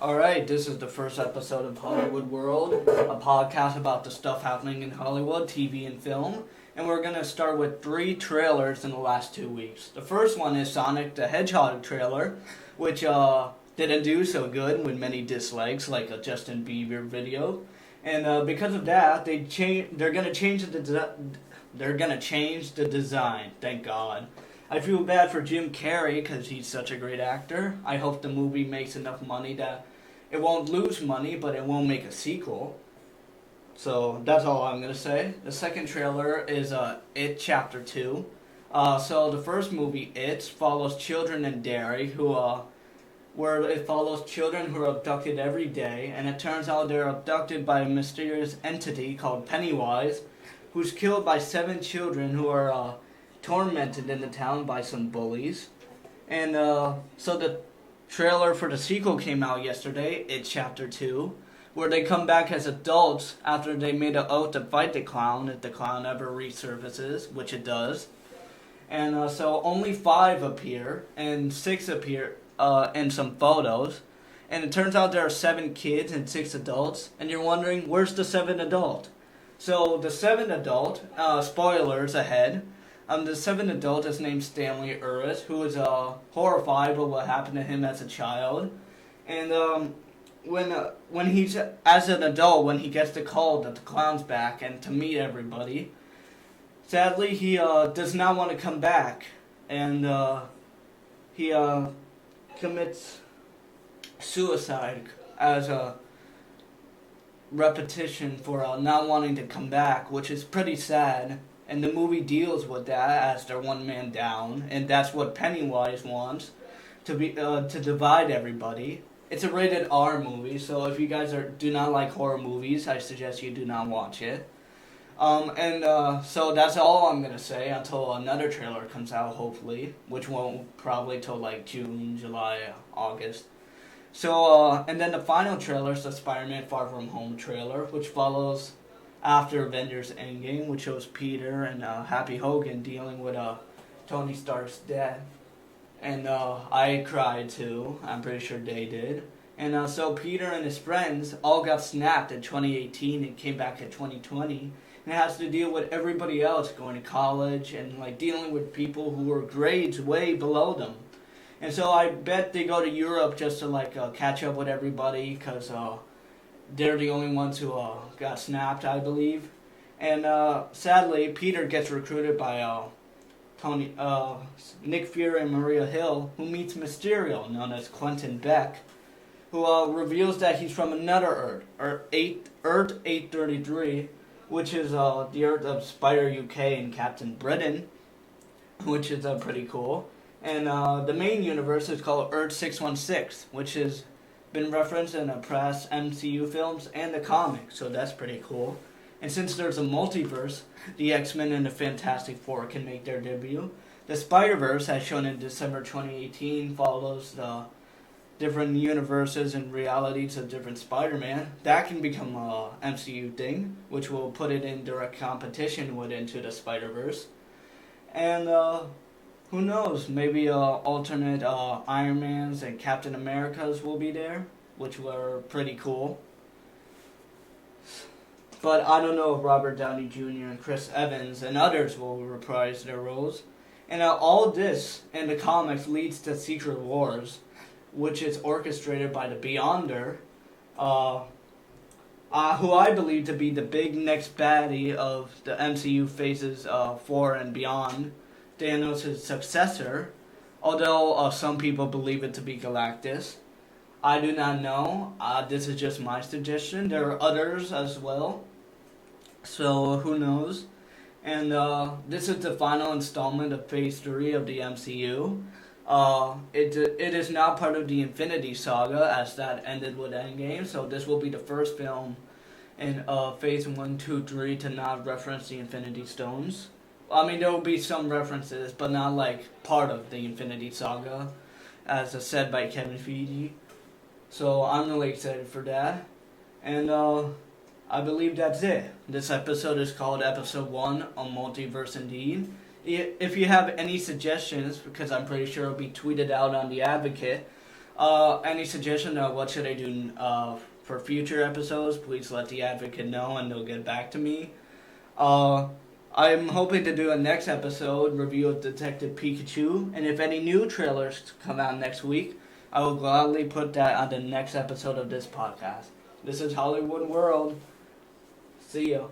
Alright, this is the first episode of Hollywood World, a podcast about the stuff happening in Hollywood, TV, and film. And we're going to start with 3 trailers in the last 2 weeks. The first one is Sonic the Hedgehog trailer, which didn't do so good with many dislikes, like a Justin Bieber video. And because of that, they're going to change the design, thank God. I feel bad for Jim Carrey because he's such a great actor. I hope the movie makes enough money that it won't lose money, but it won't make a sequel. So that's all I'm going to say. The second trailer is It Chapter 2. So the first movie, It, follows children in Derry where it follows children who are abducted every day, and it turns out they're abducted by a mysterious entity called Pennywise, who's killed by 7 children who are tormented in the town by some bullies. And so the trailer for the sequel came out yesterday, It Chapter 2, where they come back as adults after they made an oath to fight the clown if the clown ever resurfaces, which it does. And so only 5 appear, and 6 appear in some photos. And it turns out there are 7 kids and 6 adults, and you're wondering, where's the 7th adult? So the 7th adult, spoilers ahead, the 7th adult is named Stanley Uris, who is horrified by what happened to him as a child. And when he's, as an adult, when he gets the call that the clown's back and to meet everybody, sadly he does not want to come back. And he commits suicide as a repetition for not wanting to come back, which is pretty sad. And the movie deals with that as they're one man down, and that's what Pennywise wants, to divide everybody. It's a rated R movie, so if you guys do not like horror movies, I suggest you do not watch it. So that's all I'm gonna say until another trailer comes out, hopefully, which won't probably till like June, July, August. So and then the final trailer is the Spider-Man Far From Home trailer, which follows after Avengers Endgame, which shows Peter and Happy Hogan dealing with Tony Stark's death. And I cried too. I'm pretty sure they did. And so Peter and his friends all got snapped in 2018 and came back in 2020. And it has to deal with everybody else going to college and like dealing with people who were grades way below them. And so I bet they go to Europe just to like catch up with everybody because they're the only ones who got snapped, I believe. And sadly, Peter gets recruited by Nick Fury and Maria Hill, who meets Mysterio, known as Quentin Beck, who reveals that he's from another Earth, Earth 833, which is the Earth of Spider UK and Captain Britain, which is pretty cool. And the main universe is called Earth 616, which has been referenced in the press, MCU films, and the comics, so that's pretty cool. And since there's a multiverse, the X-Men and the Fantastic Four can make their debut. The Spider-Verse, as shown in December 2018, follows the different universes and realities of different Spider-Man. That can become a MCU thing, which will put it in direct competition with Into the Spider-Verse. And who knows, maybe alternate Iron Mans and Captain Americas will be there, which were pretty cool. But I don't know if Robert Downey Jr. and Chris Evans and others will reprise their roles. And all this in the comics leads to Secret Wars, which is orchestrated by the Beyonder, who I believe to be the big next baddie of the MCU phases 4 and beyond. Thanos' successor, although some people believe it to be Galactus. I do not know. This is just my suggestion. There are others as well. So who knows? And this is the final installment of Phase 3 of the MCU. It is now part of the Infinity Saga, as that ended with Endgame, so this will be the first film in Phase 1, 2, 3 to not reference the Infinity Stones. I mean, there will be some references, but not like part of the Infinity Saga, as said by Kevin Feige. So I'm really excited for that. And I believe that's it. This episode is called Episode 1 on Multiverse Indeed. If you have any suggestions, because I'm pretty sure it'll be tweeted out on The Advocate, any suggestion of what should I do for future episodes, please let The Advocate know and they'll get back to me. I'm hoping to do a next episode review of Detective Pikachu, and if any new trailers come out next week, I will gladly put that on the next episode of this podcast. This is Hollywood World. See ya.